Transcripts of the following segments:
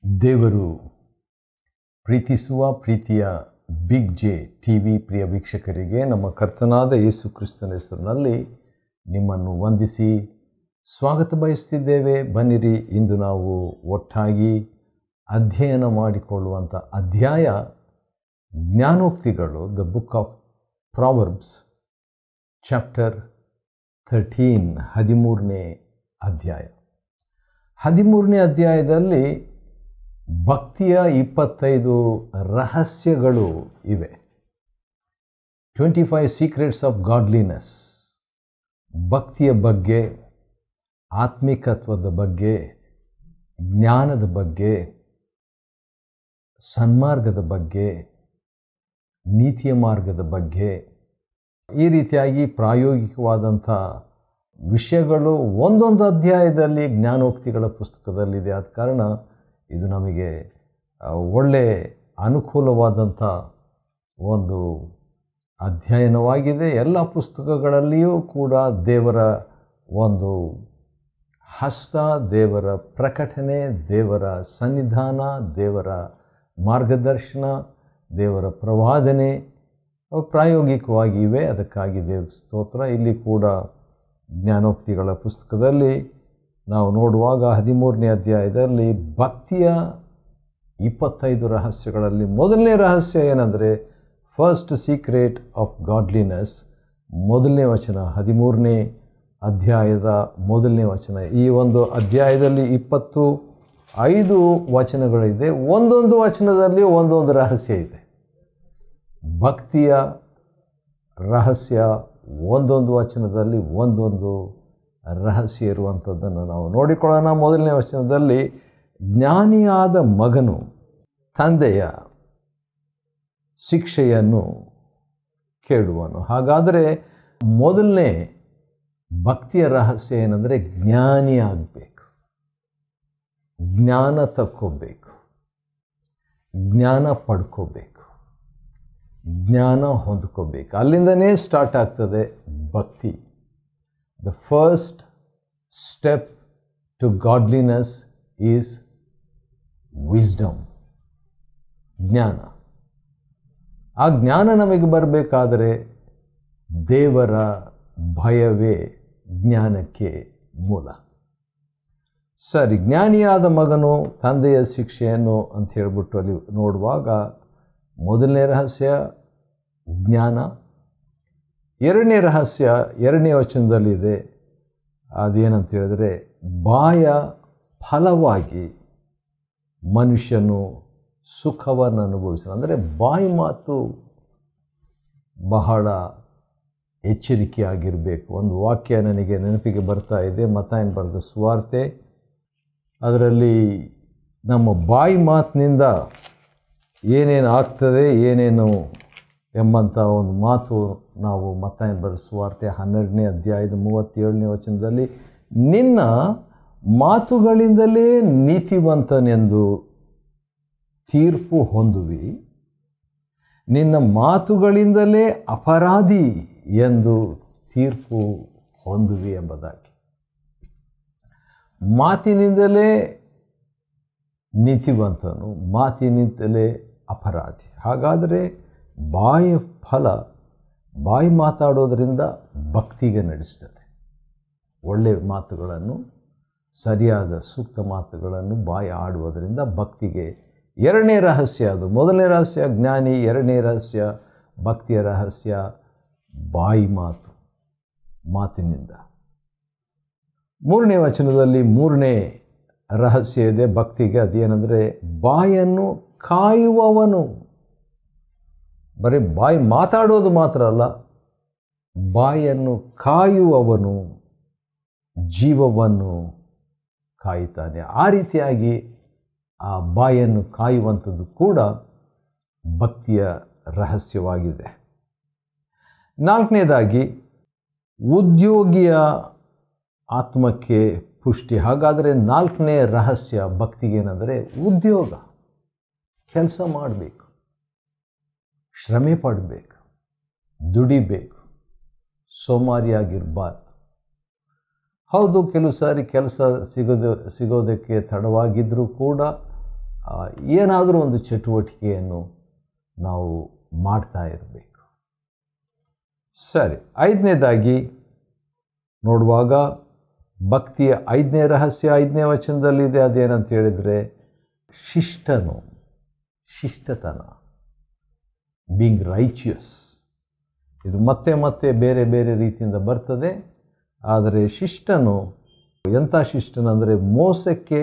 ದೇವರು ಪ್ರೀತಿಸುವ ಪ್ರೀತಿಯ ಬಿಗ್ ಜೆ ಟಿವಿ ಪ್ರಿಯ ವೀಕ್ಷಕರಿಗೆ ನಮ್ಮ ಕರ್ತನಾದ ಯೇಸು ಕ್ರಿಸ್ತನ ಹೆಸರಿನಲ್ಲಿ ನಿಮ್ಮನ್ನು ವಂದಿಸಿ ಸ್ವಾಗತ ಬಯಸುತ್ತಿದ್ದೇವೆ. ಬನ್ನಿರಿ, ಇಂದು ನಾವು ಒಟ್ಟಾಗಿ ಅಧ್ಯಯನ ಮಾಡಿಕೊಳ್ಳುವಂಥ ಅಧ್ಯಾಯ ಜ್ಞಾನೋಕ್ತಿಗಳು, the Book of Proverbs chapter 13, 13ನೇ ಅಧ್ಯಾಯ. 13ನೇ ಅಧ್ಯಾಯದಲ್ಲಿ ಭಕ್ತಿಯ 25 ರಹಸ್ಯಗಳು ಇವೆ. 25 ಸೀಕ್ರೆಟ್ಸ್ ಆಫ್ ಗಾಡ್ಲಿನೆಸ್. ಭಕ್ತಿಯ ಬಗ್ಗೆ, ಆತ್ಮಿಕತ್ವದ ಬಗ್ಗೆ, ಜ್ಞಾನದ ಬಗ್ಗೆ, ಸನ್ಮಾರ್ಗದ ಬಗ್ಗೆ, ನೀತಿಯ ಮಾರ್ಗದ ಬಗ್ಗೆ, ಈ ರೀತಿಯಾಗಿ ಪ್ರಾಯೋಗಿಕವಾದಂಥ ವಿಷಯಗಳು ಒಂದೊಂದು ಅಧ್ಯಾಯದಲ್ಲಿ ಜ್ಞಾನೋಕ್ತಿಗಳ ಪುಸ್ತಕದಲ್ಲಿದೆ. ಆದ ಕಾರಣ ಇದು ನಮಗೆ ಒಳ್ಳೆಯ ಅನುಕೂಲವಾದಂಥ ಒಂದು ಅಧ್ಯಯನವಾಗಿದೆ. ಎಲ್ಲ ಪುಸ್ತಕಗಳಲ್ಲಿಯೂ ಕೂಡ ದೇವರ ಒಂದು ಹಸ್ತ, ದೇವರ ಪ್ರಕಟಣೆ, ದೇವರ ಸನ್ನಿಧಾನ, ದೇವರ ಮಾರ್ಗದರ್ಶನ, ದೇವರ ಪ್ರವಾದನೆ ಪ್ರಾಯೋಗಿಕವಾಗಿ ಇವೆ. ಅದಕ್ಕಾಗಿ ದೇವರ ಸ್ತೋತ್ರ. ಇಲ್ಲಿ ಕೂಡ ಜ್ಞಾನೋಕ್ತಿಗಳ ಪುಸ್ತಕದಲ್ಲಿ ನಾವು ನೋಡುವಾಗ 13ನೇ ಅಧ್ಯಾಯದಲ್ಲಿ ಭಕ್ತಿಯ 25 ರಹಸ್ಯಗಳಲ್ಲಿ ಮೊದಲನೇ ರಹಸ್ಯ ಏನಂದರೆ ಫಸ್ಟ್ ಸೀಕ್ರೆಟ್ ಆಫ್ ಗಾಡ್ಲಿನೆಸ್. ಮೊದಲನೇ ವಚನ, 13ನೇ ಅಧ್ಯಾಯದ ಮೊದಲನೇ ವಚನ. ಈ ಒಂದು ಅಧ್ಯಾಯದಲ್ಲಿ 25 ವಚನಗಳಿದೆ. ಒಂದೊಂದು ವಚನದಲ್ಲಿ ಒಂದೊಂದು ರಹಸ್ಯ ಇದೆ. ಭಕ್ತಿಯ ರಹಸ್ಯ ಒಂದೊಂದು ವಚನದಲ್ಲಿ ಒಂದೊಂದು ರಹಸ್ಯ ಇರುವಂಥದ್ದನ್ನು ನಾವು ನೋಡಿಕೊಳ್ಳೋಣ. ಮೊದಲನೇ ವಚನದಲ್ಲಿ, ಜ್ಞಾನಿಯಾದ ಮಗನು ತಂದೆಯ ಶಿಕ್ಷೆಯನ್ನು ಕೇಳುವನು. ಹಾಗಾದರೆ ಮೊದಲನೇ ಭಕ್ತಿಯ ರಹಸ್ಯ ಏನಂದರೆ ಜ್ಞಾನಿ ಆಗಬೇಕು, ಜ್ಞಾನ ತಕ್ಕೋಬೇಕು, ಜ್ಞಾನ ಪಡ್ಕೋಬೇಕು, ಜ್ಞಾನ ಹೊಂದ್ಕೋಬೇಕು. ಅಲ್ಲಿಂದನೇ ಸ್ಟಾರ್ಟ್ ಆಗ್ತದೆ ಭಕ್ತಿ. The first step to godliness is wisdom, ಜ್ಞಾನ. ಆ ಜ್ಞಾನ ನಮಗೆ ಬರಬೇಕಾದರೆ ದೇವರ ಭಯವೇ ಜ್ಞಾನಕ್ಕೆ ಮೂಲ. ಸರಿ, ಜ್ಞಾನಿಯಾದ ಮಗನು ತಂದೆಯ ಶಿಕ್ಷೆಯನ್ನು ಅಂತ ಹೇಳ್ಬಿಟ್ಟು ಅಲ್ಲಿ ನೋಡುವಾಗ ಮೊದಲನೇ ರಹಸ್ಯ ಜ್ಞಾನ. ಎರಡನೇ ರಹಸ್ಯ 2ನೇ ವಚನದಲ್ಲಿದೆ. ಅದೇನಂತ ಹೇಳಿದ್ರೆ, ಬಾಯ ಫಲವಾಗಿ ಮನುಷ್ಯನು ಸುಖವನ್ನು ಅನುಭವಿಸ್ತಾನೆ. ಅಂದರೆ ಬಾಯಿ ಮಾತು ಬಹಳ ಎಚ್ಚರಿಕೆಯಾಗಿರಬೇಕು. ಒಂದು ವಾಕ್ಯ ನನಗೆ ನೆನಪಿಗೆ ಬರ್ತಾ ಇದೆ, ಮತ್ತಾಯನ ಬರೆದ ಸುವಾರ್ತೆ. ಅದರಲ್ಲಿ ನಮ್ಮ ಬಾಯಿ ಮಾತಿನಿಂದ ಏನೇನು ಆಗ್ತದೆ, ಏನೇನು ಎಂಬಂಥ ಒಂದು ಮಾತು ನಾವು ಮತ್ತಾಯನ ಬರೆದ ಸುವಾರ್ತೆ 12ನೇ ಅಧ್ಯಾಯದ 37ನೇ ವಚನದಲ್ಲಿ, ನಿನ್ನ ಮಾತುಗಳಿಂದಲೇ ನೀತಿವಂತನೆಂದು ತೀರ್ಪು ಹೊಂದುವಿ, ನಿನ್ನ ಮಾತುಗಳಿಂದಲೇ ಅಪರಾಧಿ ಎಂದು ತೀರ್ಪು ಹೊಂದುವಿ ಎಂಬುದಾಗಿ. ಮಾತಿನಿಂದಲೇ ನೀತಿವಂತನು, ಮಾತಿನಿಂದಲೇ ಅಪರಾಧಿ. ಹಾಗಾದರೆ ಬಾಯಿ ಫಲ, ಬಾಯಿ ಮಾತಾಡೋದರಿಂದ ಭಕ್ತಿಗೆ ನಡೆಸ್ತದೆ. ಒಳ್ಳೆಯ ಮಾತುಗಳನ್ನು, ಸರಿಯಾದ ಸೂಕ್ತ ಮಾತುಗಳನ್ನು ಬಾಯಿ ಆಡುವುದರಿಂದ ಭಕ್ತಿಗೆ. ಎರಡನೇ ರಹಸ್ಯ ಅದು. ಮೊದಲನೇ ರಹಸ್ಯ ಜ್ಞಾನಿ, ಎರಡನೇ ರಹಸ್ಯ ಭಕ್ತಿಯ ರಹಸ್ಯ ಬಾಯಿ ಮಾತು, ಮಾತಿನಿಂದ. 3ನೇ ವಚನದಲ್ಲಿ 3ನೇ ರಹಸ್ಯ ಇದೆ ಭಕ್ತಿಗೆ. ಅದೇನೆಂದರೆ ಬಾಯನ್ನು ಕಾಯುವವನು. ಬರೀ ಬಾಯಿ ಮಾತಾಡೋದು ಮಾತ್ರ ಅಲ್ಲ, ಬಾಯನ್ನು ಕಾಯುವವನು ಜೀವವನ್ನು ಕಾಯುತ್ತಾನೆ. ಆ ರೀತಿಯಾಗಿ ಆ ಬಾಯನ್ನು ಕಾಯುವಂಥದ್ದು ಕೂಡ ಭಕ್ತಿಯ ರಹಸ್ಯವಾಗಿದೆ. 4ನೇದಾಗಿ ಉದ್ಯೋಗಿಯ ಆತ್ಮಕ್ಕೆ ಪುಷ್ಟಿ. ಹಾಗಾದರೆ 4ನೇ ರಹಸ್ಯ ಭಕ್ತಿಗೇನೆಂದರೆ ಉದ್ಯೋಗ. ಕೆಲಸ ಮಾಡಬೇಕು, ಶ್ರಮೆ ಪಡಬೇಕು, ದುಡಿಬೇಕು, ಸೋಮಾರಿಯಾಗಿರಬಾರ್ದು. ಹೌದು, ಕೆಲವು ಸಾರಿ ಕೆಲಸ ಸಿಗೋದಕ್ಕೆ ತಡವಾಗಿದ್ದರೂ ಕೂಡ ಏನಾದರೂ ಒಂದು ಚಟುವಟಿಕೆಯನ್ನು ನಾವು ಮಾಡ್ತಾ ಇರಬೇಕು. ಸರಿ, 5ನೇದಾಗಿ ನೋಡುವಾಗ ಭಕ್ತಿಯ 5ನೇ ರಹಸ್ಯ 5ನೇ ವಚನದಲ್ಲಿದೆ. ಅದೇನಂತ ಹೇಳಿದರೆ ಶಿಷ್ಟತನ, ಬೀಯಿಂಗ್ ರೈಚಿಯಸ್. ಇದು ಮತ್ತೆ ಮತ್ತೆ ಬೇರೆ ಬೇರೆ ರೀತಿಯಿಂದ ಬರ್ತದೆ. ಆದರೆ ಶಿಷ್ಟನು ಎಂಥ ಶಿಷ್ಟನಂದರೆ ಮೋಸಕ್ಕೆ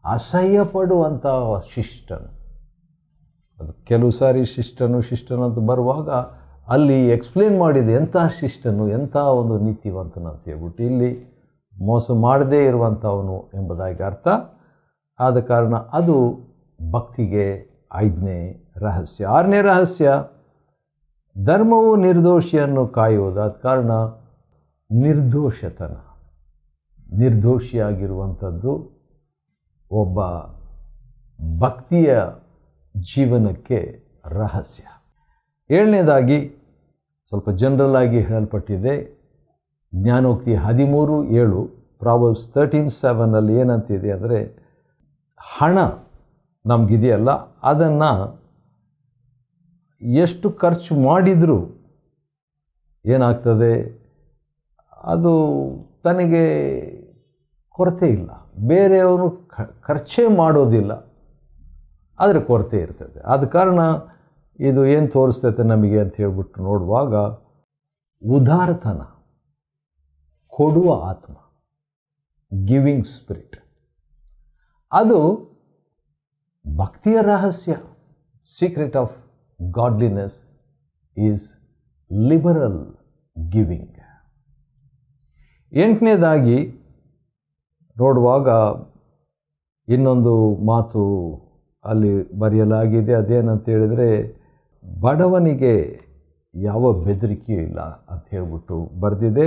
ಅಸಹ್ಯ ಪಡುವಂಥ ಶಿಷ್ಟನು. ಅದು ಕೆಲವು ಸಾರಿ ಶಿಷ್ಟನು ಅಂತ ಬರುವಾಗ ಅಲ್ಲಿ ಎಕ್ಸ್ಪ್ಲೇನ್ ಮಾಡಿದೆ ಎಂಥ ಶಿಷ್ಟನು, ಎಂಥ ಒಂದು ನೀತಿವಂತನು ಅಂತ ಹೇಳ್ಬಿಟ್ಟು. ಇಲ್ಲಿ ಮೋಸ ಮಾಡದೇ ಇರುವಂಥವನು ಎಂಬುದಾಗಿ ಅರ್ಥ. ಆದ ಕಾರಣ ಅದು ಭಕ್ತಿಗೆ 5ನೇ ರಹಸ್ಯ. 6ನೇ ರಹಸ್ಯ ಧರ್ಮವು ನಿರ್ದೋಷಿಯನ್ನು ಕಾಯುವುದು. ಆದ ಕಾರಣ ನಿರ್ದೋಷಿಯಾಗಿರುವಂಥದ್ದು ಒಬ್ಬ ಭಕ್ತಿಯ ಜೀವನಕ್ಕೆ ರಹಸ್ಯ. 7ನೇದಾಗಿ ಸ್ವಲ್ಪ ಜನರಲ್ ಆಗಿ ಹೇಳಲ್ಪಟ್ಟಿದೆ. ಜ್ಞಾನೋಕ್ತಿ 13:7 ಪ್ರಾವರ್ಬ್ಸ್ 13:7 ಏನಂತಿದೆ ಅಂದರೆ, ಹಣ ನಮಗಿದೆಯಲ್ಲ ಅದನ್ನು ಎಷ್ಟು ಖರ್ಚು ಮಾಡಿದರೂ ಏನಾಗ್ತದೆ, ಅದು ತನಗೆ ಕೊರತೆ ಇಲ್ಲ. ಬೇರೆಯವರು ಖರ್ಚೇ ಮಾಡೋದಿಲ್ಲ, ಆದರೆ ಕೊರತೆ ಇರ್ತದೆ. ಆದ ಕಾರಣ ಇದು ಏನು ತೋರಿಸ್ತೈತೆ ನಮಗೆ ಅಂತ ಹೇಳ್ಬಿಟ್ಟು ನೋಡುವಾಗ, ಉದಾರತನ, ಕೊಡುವ ಆತ್ಮ, ಗಿವಿಂಗ್ ಸ್ಪಿರಿಟ್, ಅದು ಭಕ್ತಿಯ ರಹಸ್ಯ. Secret of godliness is liberal giving. 8ನೇದಾಗಿ ನೋಡುವಾಗ ಇನ್ನೊಂದು ಮಾತು ಅಲ್ಲಿ ಬರೆಯಲಾಗಿದೆ. ಅದೇನಂತ ಹೇಳಿದರೆ, ಬಡವನಿಗೆ ಯಾವ ಬೆದರಿಕೆಯೂ ಇಲ್ಲ ಅಂತ ಹೇಳ್ಬಿಟ್ಟು ಬರೆದಿದೆ.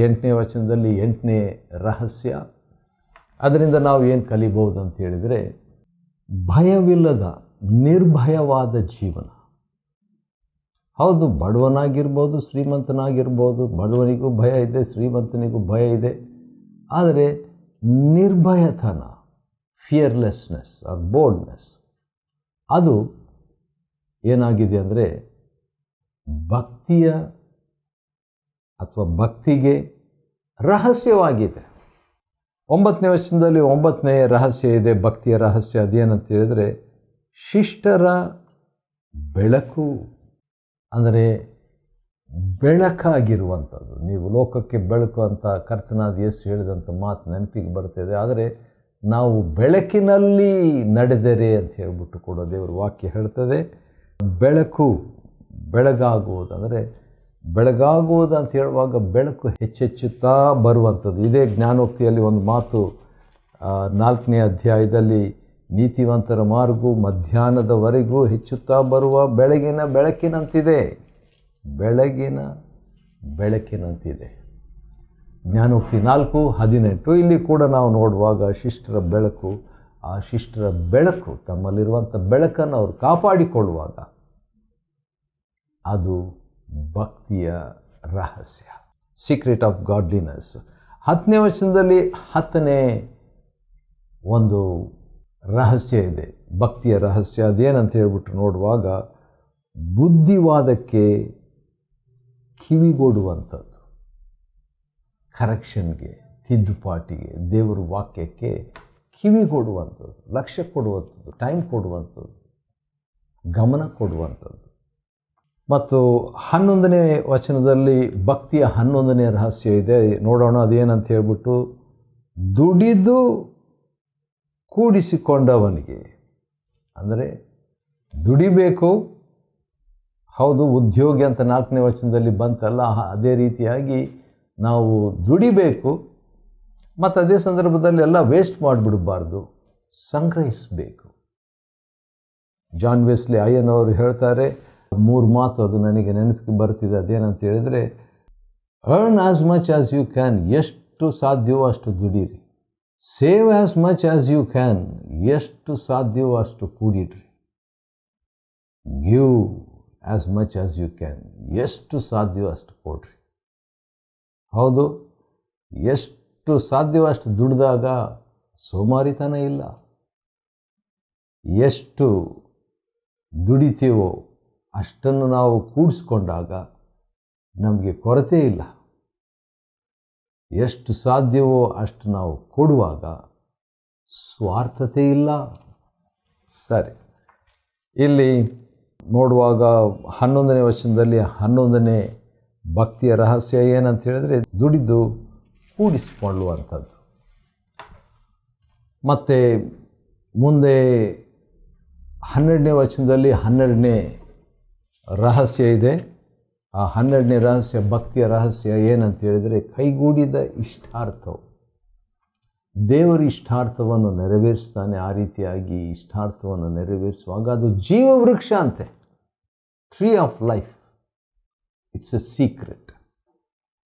8ನೇ ವಚನದಲ್ಲಿ 8ನೇ ರಹಸ್ಯ. ಅದರಿಂದ ನಾವು ಏನು ಕಲಿಬಹುದು ಅಂತ ಹೇಳಿದರೆ, ಭಯವಿಲ್ಲದ ನಿರ್ಭಯವಾದ ಜೀವನ. ಹೌದು, ಬಡವನಾಗಿರ್ಬೋದು, ಶ್ರೀಮಂತನಾಗಿರ್ಬೋದು, ಬಡವನಿಗೂ ಭಯ ಇದೆ, ಶ್ರೀಮಂತನಿಗೂ ಭಯ ಇದೆ. ಆದರೆ ನಿರ್ಭಯತನ, ಫಿಯರ್ಲೆಸ್ನೆಸ್ ಆರ್ ಬೋಲ್ಡ್ನೆಸ್, ಅದು ಏನಾಗಿದೆ ಅಂದರೆ ಭಕ್ತಿಯ ಅಥವಾ ಭಕ್ತಿಗೆ ರಹಸ್ಯವಾಗಿದೆ. 9ನೇ ವಚನದಲ್ಲಿ 9ನೇ ರಹಸ್ಯ ಇದೆ, ಭಕ್ತಿಯ ರಹಸ್ಯ. ಅದೇನಂತ ಹೇಳಿದರೆ ಶಿಷ್ಟರ ಬೆಳಕು, ಅಂದರೆ ಬೆಳಕಾಗಿರುವಂಥದ್ದು. ನೀವು ಲೋಕಕ್ಕೆ ಬೆಳಕು ಅಂತ ಕರ್ತನಾದ ಯೇಸು ಹೇಳಿದಂಥ ಮಾತು ನೆನಪಿಗೆ ಬರ್ತಿದೆ. ಆದರೆ ನಾವು ಬೆಳಕಿನಲ್ಲಿ ನಡೆದರೆ ಅಂತ ಹೇಳ್ಬಿಟ್ಟು ಕೂಡ ದೇವರ ವಾಕ್ಯ ಹೇಳ್ತದೆ. ಬೆಳಗಾಗುವುದು ಅಂದರೆ ಬೆಳಗಾಗುವುದು ಅಂತ ಹೇಳುವಾಗ ಬೆಳಕು ಹೆಚ್ಚೆಚ್ಚುತ್ತಾ ಬರುವಂಥದ್ದು. ಇದೇ ಜ್ಞಾನೋಕ್ತಿಯಲ್ಲಿ ಒಂದು ಮಾತು 4ನೇ ಅಧ್ಯಾಯದಲ್ಲಿ, ನೀತಿವಂತರ ಮಾರ್ಗವು ಮಧ್ಯಾಹ್ನದವರೆಗೂ ಹೆಚ್ಚುತ್ತಾ ಬರುವ ಬೆಳಕಿನಂತಿದೆ. ಜ್ಞಾನೋಕ್ತಿ 4:18. ಇಲ್ಲಿ ಕೂಡ ನಾವು ನೋಡುವಾಗ ಶಿಷ್ಟರ ಬೆಳಕು, ಆ ಶಿಷ್ಟರ ಬೆಳಕು, ತಮ್ಮಲ್ಲಿರುವಂಥ ಬೆಳಕನ್ನು ಅವರು ಕಾಪಾಡಿಕೊಳ್ಳುವಾಗ ಅದು ಭಕ್ತಿಯ ರಹಸ್ಯ, ಸೀಕ್ರೆಟ್ ಆಫ್ ಗಾಡ್ಲಿನೆಸ್. 10ನೇ ವಚನದಲ್ಲಿ 10ನೇ ಒಂದು ರಹಸ್ಯ ಇದೆ, ಭಕ್ತಿಯ ರಹಸ್ಯ. ಅದೇನಂತ ಹೇಳ್ಬಿಟ್ಟು ನೋಡುವಾಗ, ಬುದ್ಧಿವಾದಕ್ಕೆ ಕಿವಿಗೊಡುವಂಥದ್ದು, ಕರೆಕ್ಷನ್ಗೆ, ತಿದ್ದುಪಾಟಿಗೆ, ದೇವರ ವಾಕ್ಯಕ್ಕೆ ಕಿವಿಗೊಡುವಂಥದ್ದು, ಲಕ್ಷ್ಯ ಕೊಡುವಂಥದ್ದು, ಟೈಮ್ ಕೊಡುವಂಥದ್ದು, ಗಮನ ಕೊಡುವಂಥದ್ದು. ಮತ್ತು 11ನೇ ವಚನದಲ್ಲಿ ಭಕ್ತಿಯ 11ನೇ ರಹಸ್ಯ ಇದೆ. ನೋಡೋಣ ಅದೇನಂತ ಹೇಳ್ಬಿಟ್ಟು, ದುಡಿದು ಕೂಡಿಸಿಕೊಂಡವನಿಗೆ, ಅಂದರೆ ದುಡಿಬೇಕು. ಹೌದು, ಉದ್ಯೋಗಿ ಅಂತ 4ನೇ ವಚನದಲ್ಲಿ ಬಂತಲ್ಲ, ಅದೇ ರೀತಿಯಾಗಿ ನಾವು ದುಡಿಬೇಕು. ಮತ್ತು ಅದೇ ಸಂದರ್ಭದಲ್ಲಿ ಎಲ್ಲ ವೇಸ್ಟ್ ಮಾಡಿಬಿಡಬಾರ್ದು, ಸಂಗ್ರಹಿಸಬೇಕು. ಜಾನ್ ವೆಸ್ಲಿ ಅಯ್ಯನವರು ಹೇಳ್ತಾರೆ, 3 ಮಾತು ಅದು ನನಗೆ ನೆನಪಿಗೆ ಬರ್ತಿದೆ. ಅದೇನಂತ ಹೇಳಿದರೆ, earn as much as you can, ಎಷ್ಟು ಸಾಧ್ಯವೋ ಅಷ್ಟು ದುಡೀರಿ. Save as much as you can, ಎಷ್ಟು ಸಾಧ್ಯವೋ ಅಷ್ಟು ಕೂಡಿಡ್ರಿ. Give as much as you can, ಎಷ್ಟು ಸಾಧ್ಯವೋ ಅಷ್ಟು ಕೊಡ್ರಿ. ಹೌದು, ಎಷ್ಟು ಸಾಧ್ಯವೋ ಅಷ್ಟು ದುಡಿದಾಗ ಸೋಮಾರಿತನ ಇಲ್ಲ. ಎಷ್ಟು ದುಡಿತೀವೋ ಅಷ್ಟನ್ನು ನಾವು ಕೂಡಿಸ್ಕೊಂಡಾಗ ನಮಗೆ ಕೊರತೆ ಇಲ್ಲ. ಎಷ್ಟು ಸಾಧ್ಯವೋ ಅಷ್ಟು ನಾವು ಕೊಡುವಾಗ ಸ್ವಾರ್ಥತೆ ಇಲ್ಲ. ಸರಿ, ಇಲ್ಲಿ ನೋಡುವಾಗ 11ನೇ ವಚನದಲ್ಲಿ 11ನೇ ಭಕ್ತಿಯ ರಹಸ್ಯ ಏನಂತ ಹೇಳಿದರೆ ದುಡಿದು ಕೂಡಿಸಿಕೊಳ್ಳುವಂಥದ್ದು. ಮತ್ತು ಮುಂದೆ 12ನೇ ವಚನದಲ್ಲಿ 12ನೇ ರಹಸ್ಯ ಇದೆ. ಆ 12ನೇ ರಹಸ್ಯ, ಭಕ್ತಿಯ ರಹಸ್ಯ ಏನಂತ ಹೇಳಿದರೆ ಕೈಗೂಡಿದ ಇಷ್ಟಾರ್ಥವು. ದೇವರು ಇಷ್ಟಾರ್ಥವನ್ನು ನೆರವೇರಿಸ್ತಾನೆ. ಆ ರೀತಿಯಾಗಿ ಇಷ್ಟಾರ್ಥವನ್ನು ನೆರವೇರಿಸುವಾಗ ಅದು ಜೀವವೃಕ್ಷ ಅಂತೆ, tree of life. It's A secret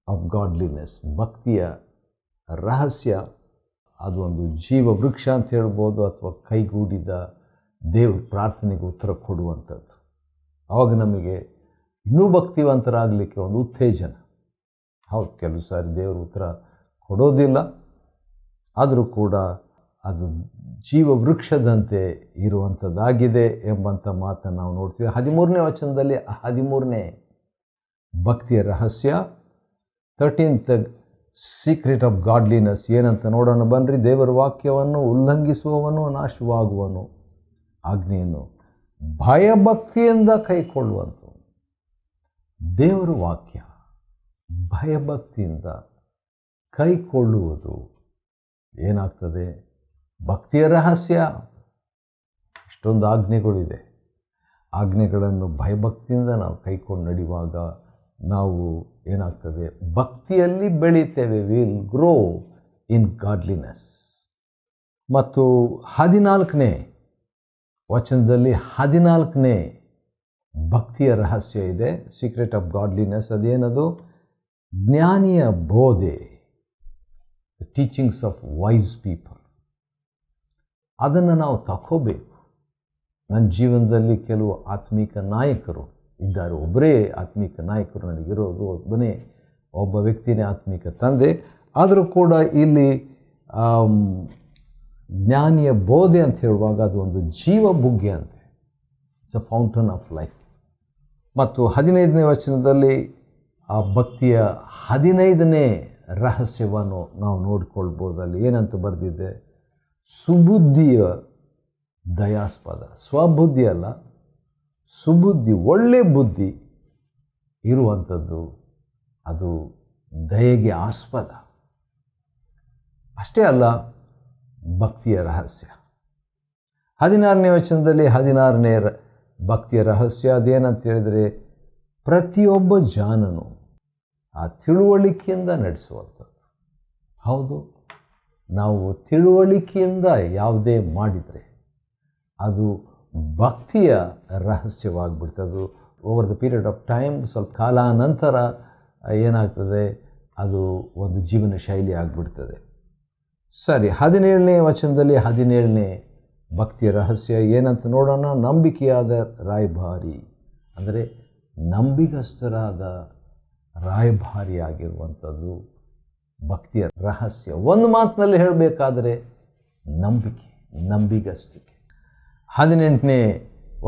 of godliness. ಭಕ್ತಿಯ ರಹಸ್ಯ ಅದು ಒಂದು ಜೀವವೃಕ್ಷ ಅಂತ ಹೇಳ್ಬೋದು, ಅಥವಾ ಕೈಗೂಡಿದ ದೇವ್ರ ಪ್ರಾರ್ಥನೆಗೆ ಉತ್ತರ ಕೊಡುವಂಥದ್ದು. ಆವಾಗ ನಮಗೆ ಇನ್ನೂ ಭಕ್ತಿವಂತರಾಗಲಿಕ್ಕೆ ಒಂದು ಉತ್ತೇಜನ. ಹೌದು, ಕೆಲವು ಸಾರಿ ದೇವರು ಉತ್ತರ ಕೊಡೋದಿಲ್ಲ, ಆದರೂ ಕೂಡ ಅದು ಜೀವವೃಕ್ಷದಂತೆ ಇರುವಂಥದ್ದಾಗಿದೆ ಎಂಬಂಥ ಮಾತನ್ನು ನಾವು ನೋಡ್ತೀವಿ. 13ನೇ ವಚನದಲ್ಲಿ 13ನೇ ಭಕ್ತಿಯ ರಹಸ್ಯ, 13th ಸೀಕ್ರೆಟ್ ಆಫ್ ಗಾಡ್ಲಿನೆಸ್ ಏನಂತ ನೋಡೋಣ ಬನ್ನಿರಿ. ದೇವರ ವಾಕ್ಯವನ್ನು ಉಲ್ಲಂಘಿಸುವವನು ನಾಶವಾಗುವನು, ಆಜ್ಞೆಯನ್ನು ಭಯಭಕ್ತಿಯಿಂದ ಕೈಕೊಳ್ಳುವಂಥ. ದೇವರ ವಾಕ್ಯ ಭಯಭಕ್ತಿಯಿಂದ ಕೈಕೊಳ್ಳುವುದು ಏನಾಗ್ತದೆ? ಭಕ್ತಿಯ ರಹಸ್ಯ. ಇಷ್ಟೊಂದು ಆಜ್ಞೆಗಳಿದೆ. ಆಜ್ಞೆಗಳನ್ನು ಭಯಭಕ್ತಿಯಿಂದ ನಾವು ಕೈಕೊಂಡು ನಡೆಯುವಾಗ ನಾವು ಏನಾಗ್ತದೆ? ಭಕ್ತಿಯಲ್ಲಿ ಬೆಳೀತೇವೆ. Will grow in godliness. ಮತ್ತು 14ನೇ ವಚನದಲ್ಲಿ 14ನೇ ಭಕ್ತಿಯ ರಹಸ್ಯ ಇದೆ, ಸೀಕ್ರೆಟ್ ಆಫ್ ಗಾಡ್ಲಿನೆಸ್. ಅದೇನದು? ಜ್ಞಾನಿಯ ಬೋಧೆ, ಟೀಚಿಂಗ್ಸ್ ಆಫ್ ವೈಸ್ ಪೀಪಲ್. ಅದನ್ನು ನಾವು ತಗೋಬೇಕು. ನನ್ನ ಜೀವನದಲ್ಲಿ ಕೆಲವು ಆತ್ಮಿಕ ನಾಯಕರು ಇದ್ದಾರೆ. ಒಬ್ಬರೇ ಆತ್ಮಿಕ ನಾಯಕರು ನನಗಿರೋದು, ಒಬ್ಬ ವ್ಯಕ್ತಿನೇ ಆತ್ಮಿಕ ತಂದೆ. ಆದರೂ ಕೂಡ ಇಲ್ಲಿ ಜ್ಞಾನಿಯ ಬೋಧೆ ಅಂತ ಹೇಳುವಾಗ ಅದು ಒಂದು ಜೀವ ಬುಗ್ಗೆ ಅಂತೆ. It's a fountain of life. ಮತ್ತು 15ನೇ ವಚನದಲ್ಲಿ ಆ ಭಕ್ತಿಯ 15ನೇ ರಹಸ್ಯವನ್ನು ನಾವು ನೋಡಿಕೊಳ್ಬೋದು. ಅಲ್ಲಿ ಏನಂತ ಬರೆದಿದೆ? ಸುಬುದ್ಧಿಯ ದಯಾಸ್ಪದ. ಸ್ವಬುದ್ಧಿ ಅಲ್ಲ, ಸುಬುದ್ಧಿ, ಒಳ್ಳೆ ಬುದ್ಧಿ ಇರುವಂಥದ್ದು, ಅದು ದಯೆಗೆ ಆಸ್ಪದ. ಅಷ್ಟೇ ಅಲ್ಲ, ಭಕ್ತಿಯ ರಹಸ್ಯ. 16ನೇ ವಚನದಲ್ಲಿ 16ನೇ ಭಕ್ತಿಯ ರಹಸ್ಯ ಅದೇನಂತ ಹೇಳಿದರೆ ಪ್ರತಿಯೊಬ್ಬ ಜಾನನು ಆ ತಿಳುವಳಿಕೆಯಿಂದ ನಡೆಸುವಂಥದ್ದು. ಹೌದು, ನಾವು ತಿಳುವಳಿಕೆಯಿಂದ ಯಾವುದೇ ಮಾಡಿದರೆ ಅದು ಭಕ್ತಿಯ ರಹಸ್ಯವಾಗಿಬಿಡ್ತದೆ. Over the period of time, ಸ್ವಲ್ಪ ಕಾಲಾನಂತರ ಏನಾಗ್ತದೆ? ಅದು ಒಂದು ಜೀವನ ಶೈಲಿ ಆಗಿಬಿಡ್ತದೆ. ಸರಿ, 17ನೇ ವಚನದಲ್ಲಿ 17ನೇ ಭಕ್ತಿಯ ರಹಸ್ಯ ಏನಂತ ನೋಡೋಣ. ನಂಬಿಕೆಯಾದ ರಾಯಭಾರಿ, ಅಂದರೆ ನಂಬಿಗಸ್ತರಾದ ರಾಯಭಾರಿಯಾಗಿರುವಂಥದ್ದು ಭಕ್ತಿಯ ರಹಸ್ಯ. ಒಂದು ಮಾತಿನಲ್ಲಿ ಹೇಳಬೇಕಾದರೆ ನಂಬಿಗಸ್ತಿಕೆ. 18ನೇ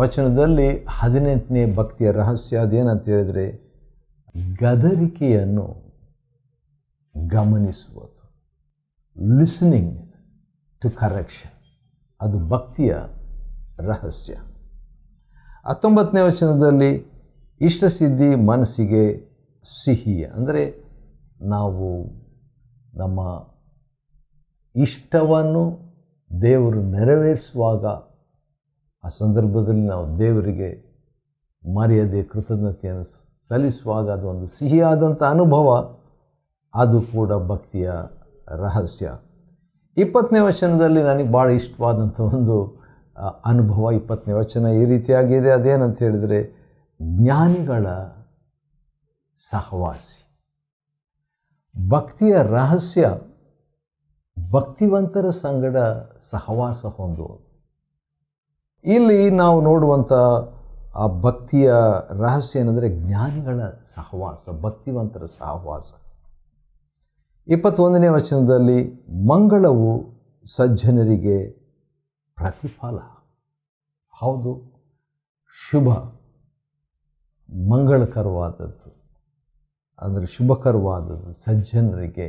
ವಚನದಲ್ಲಿ 18ನೇ ಭಕ್ತಿಯ ರಹಸ್ಯ ಅದೇನಂತ ಹೇಳಿದರೆ ಗದರಿಕೆಯನ್ನು ಗಮನಿಸುವುದು, ಲಿಸ್ನಿಂಗ್ ಟು ಕರೆಕ್ಷನ್. ಅದು ಭಕ್ತಿಯ ರಹಸ್ಯ. 19ನೇ ವಚನದಲ್ಲಿ ಇಷ್ಟಸಿದ್ಧಿ ಮನಸ್ಸಿಗೆ ಸಿಹಿ, ಅಂದರೆ ನಾವು ನಮ್ಮ ಇಷ್ಟವನ್ನು ದೇವರು ನೆರವೇರಿಸುವಾಗ ಆ ಸಂದರ್ಭದಲ್ಲಿ ನಾವು ದೇವರಿಗೆ ಮರ್ಯಾದೆ ಕೃತಜ್ಞತೆಯನ್ನು ಸಲ್ಲಿಸುವಾಗ ಅದು ಒಂದು ಸಿಹಿಯಾದಂಥ ಅನುಭವ. ಅದು ಕೂಡ ಭಕ್ತಿಯ ರಹಸ್ಯ. 20ನೇ ವಚನದಲ್ಲಿ ನನಗೆ ಭಾಳ ಇಷ್ಟವಾದಂಥ ಒಂದು ಅನುಭವ. 20ನೇ ವಚನ ಈ ರೀತಿಯಾಗಿದೆ. ಅದೇನಂತ ಹೇಳಿದರೆ ಜ್ಞಾನಿಗಳ ಸಹವಾಸಿ. ಭಕ್ತಿಯ ರಹಸ್ಯ ಭಕ್ತಿವಂತರ ಸಂಗಡ ಸಹವಾಸ ಹೊಂದುವುದು. ಇಲ್ಲಿ ನಾವು ನೋಡುವಂಥ ಆ ಭಕ್ತಿಯ ರಹಸ್ಯ ಏನಂದರೆ ಜ್ಞಾನಿಗಳ ಸಹವಾಸ, ಭಕ್ತಿವಂತರ ಸಹವಾಸ. 21ನೇ ವಚನದಲ್ಲಿ ಮಂಗಳವು ಸಜ್ಜನರಿಗೆ ಪ್ರತಿಫಲ. ಹೌದು, ಶುಭ, ಮಂಗಳಕರವಾದದ್ದು, ಅಂದರೆ ಶುಭಕರವಾದದ್ದು ಸಜ್ಜನರಿಗೆ.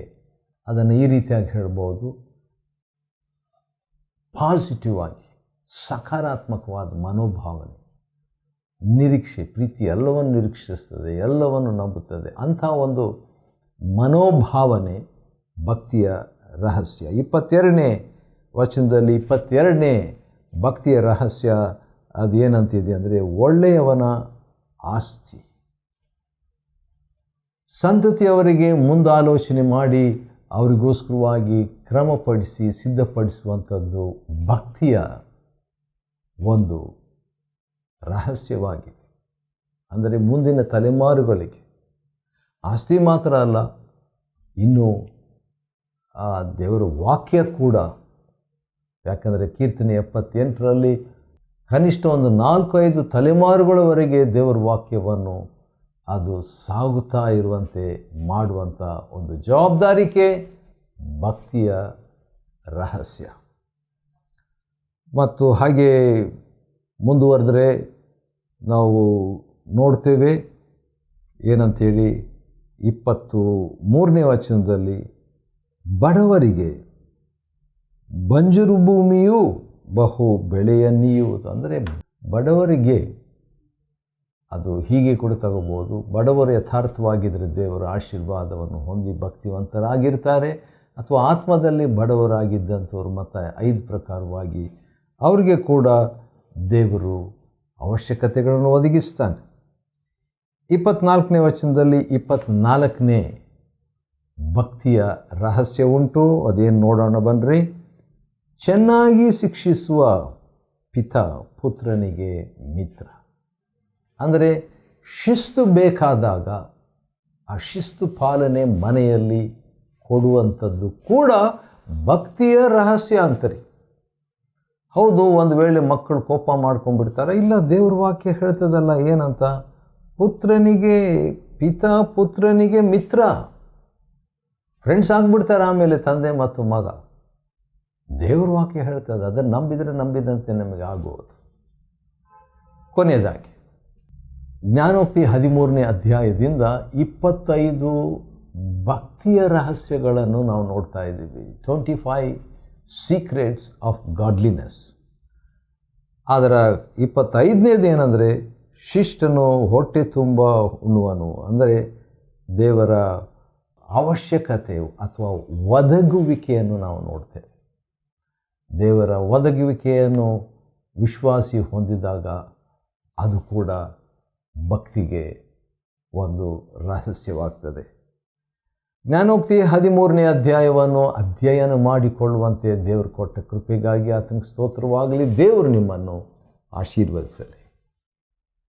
ಅದನ್ನು ಈ ರೀತಿಯಾಗಿ ಹೇಳ್ಬೋದು, ಪಾಸಿಟಿವ್ ಆಗಿ ಸಕಾರಾತ್ಮಕವಾದ ಮನೋಭಾವನೆ, ನಿರೀಕ್ಷೆ, ಪ್ರೀತಿ ಎಲ್ಲವನ್ನು ನಿರೀಕ್ಷಿಸ್ತದೆ, ಎಲ್ಲವನ್ನು ನಂಬುತ್ತದೆ. ಅಂಥ ಒಂದು ಮನೋಭಾವನೆ ಭಕ್ತಿಯ ರಹಸ್ಯ. 22ನೇ ವಚನದಲ್ಲಿ 22ನೇ ಭಕ್ತಿಯ ರಹಸ್ಯ ಅದೇನಂತಿದೆ ಅಂದರೆ, ಒಳ್ಳೆಯವನ ಆಸ್ತಿ. ಸಂತತಿಯವರಿಗೆ ಮುಂದಾಲೋಚನೆ ಮಾಡಿ ಅವರಿಗೋಸ್ಕರವಾಗಿ ಕ್ರಮಪಡಿಸಿ ಸಿದ್ಧಪಡಿಸುವಂಥದ್ದು ಭಕ್ತಿಯ ಒಂದು ರಹಸ್ಯವಾಗಿದೆ. ಅಂದರೆ ಮುಂದಿನ ತಲೆಮಾರುಗಳಿಗೆ ಆಸ್ತಿ ಮಾತ್ರ ಅಲ್ಲ, ಇನ್ನು ಆ ದೇವರ ವಾಕ್ಯ ಕೂಡ. ಯಾಕಂದರೆ ಕೀರ್ತನೆ 78ರಲ್ಲಿ ಕನಿಷ್ಠ ಒಂದು 4-5 ತಲೆಮಾರುಗಳವರೆಗೆ ದೇವರ ವಾಕ್ಯವನ್ನು ಅದು ಸಾಗುತ್ತಾ ಇರುವಂತೆ ಮಾಡುವಂಥ ಒಂದು ಜವಾಬ್ದಾರಿಕೆ ಭಕ್ತಿಯ ರಹಸ್ಯ. ಮತ್ತು ಹಾಗೆ ಮುಂದುವರೆದರೆ ನಾವು ನೋಡ್ತೇವೆ ಏನಂತೇಳಿ, 23ನೇ ವಚನದಲ್ಲಿ ಬಡವರಿಗೆ ಬಂಜರು ಭೂಮಿಯು ಬಹು ಬೆಳೆಯನ್ನೀಯುವುದು. ಅಂದರೆ ಬಡವರಿಗೆ ಅದು ಹೀಗೆ ಕೂಡ ತಗೋಬೋದು, ಬಡವರು ಯಥಾರ್ಥವಾಗಿದ್ದರೆ ದೇವರ ಆಶೀರ್ವಾದವನ್ನು ಹೊಂದಿ ಭಕ್ತಿವಂತರಾಗಿರ್ತಾರೆ. ಅಥವಾ ಆತ್ಮದಲ್ಲಿ ಬಡವರಾಗಿದ್ದಂಥವ್ರು ಮತ್ತು 5 ಪ್ರಕಾರವಾಗಿ ಅವರಿಗೆ ಕೂಡ ದೇವರು ಅವಶ್ಯಕತೆಗಳನ್ನು ಒದಗಿಸ್ತಾನೆ. 24ನೇ ವಚನದಲ್ಲಿ 24ನೇ ಭಕ್ತಿಯ ರಹಸ್ಯ ಉಂಟು. ಅದೇನು ನೋಡೋಣ ಬನ್ನಿರಿ. ಚೆನ್ನಾಗಿ ಶಿಕ್ಷಿಸುವ ಪಿತ ಪುತ್ರನಿಗೆ ಮಿತ್ರ. ಅಂದರೆ ಶಿಸ್ತು ಬೇಕಾದಾಗ ಆ ಶಿಸ್ತು ಪಾಲನೆ ಮನೆಯಲ್ಲಿ ಕೊಡುವಂಥದ್ದು ಕೂಡ ಭಕ್ತಿಯ ರಹಸ್ಯ ಅಂತರಿ. ಹೌದು, ಒಂದು ವೇಳೆ ಮಕ್ಕಳು ಕೋಪ ಮಾಡ್ಕೊಂಡ್ಬಿಡ್ತಾರೆ, ಇಲ್ಲ, ದೇವ್ರ ವಾಕ್ಯ ಹೇಳ್ತದಲ್ಲ ಏನಂತ, ಪುತ್ರನಿಗೆ ಪಿತ ಪುತ್ರನಿಗೆ ಮಿತ್ರ. ಫ್ರೆಂಡ್ಸ್ ಆಗಿಬಿಡ್ತಾರೆ ಆಮೇಲೆ ತಂದೆ ಮತ್ತು ಮಗ. ದೇವ್ರ ವಾಕ್ಯ ಹೇಳ್ತದೆ, ಅದನ್ನು ನಂಬಿದರೆ ನಂಬಿದಂತೆ ನಮಗೆ ಆಗುವುದು. ಕೊನೆಯದಾಗಿ ಜ್ಞಾನೋಕ್ತಿ 13ನೇ ಅಧ್ಯಾಯದಿಂದ 25 ಭಕ್ತಿಯ ರಹಸ್ಯಗಳನ್ನು ನಾವು ನೋಡ್ತಾ ಇದ್ದೀವಿ. 25 ಸೀಕ್ರೆಟ್ಸ್ ಆಫ್ ಗಾಡ್ಲಿನೆಸ್. ಅದರ 25ನೇದು ಏನಂದರೆ, ಶಿಷ್ಟನು ಹೊಟ್ಟೆ ತುಂಬ ಉಣ್ಣುವನು. ಅಂದರೆ ದೇವರ ಅವಶ್ಯಕತೆ ಅಥವಾ ಒದಗುವಿಕೆಯನ್ನು ನಾವು ನೋಡ್ತೇವೆ. ದೇವರ ಒದಗುವಿಕೆಯನ್ನು ವಿಶ್ವಾಸಿ ಹೊಂದಿದಾಗ ಅದು ಕೂಡ ಭಕ್ತಿಗೆ ಒಂದು ರಹಸ್ಯವಾಗ್ತದೆ. ಜ್ಞಾನೋಕ್ತಿ 13ನೇ ಅಧ್ಯಾಯವನ್ನು ಅಧ್ಯಯನ ಮಾಡಿಕೊಳ್ಳುವಂತೆ ದೇವರು ಕೊಟ್ಟ ಕೃಪೆಗಾಗಿ ಆತನಿಗೆ ಸ್ತೋತ್ರವಾಗಲಿ. ದೇವರು ನಿಮ್ಮನ್ನು ಆಶೀರ್ವದಿಸಲಿ.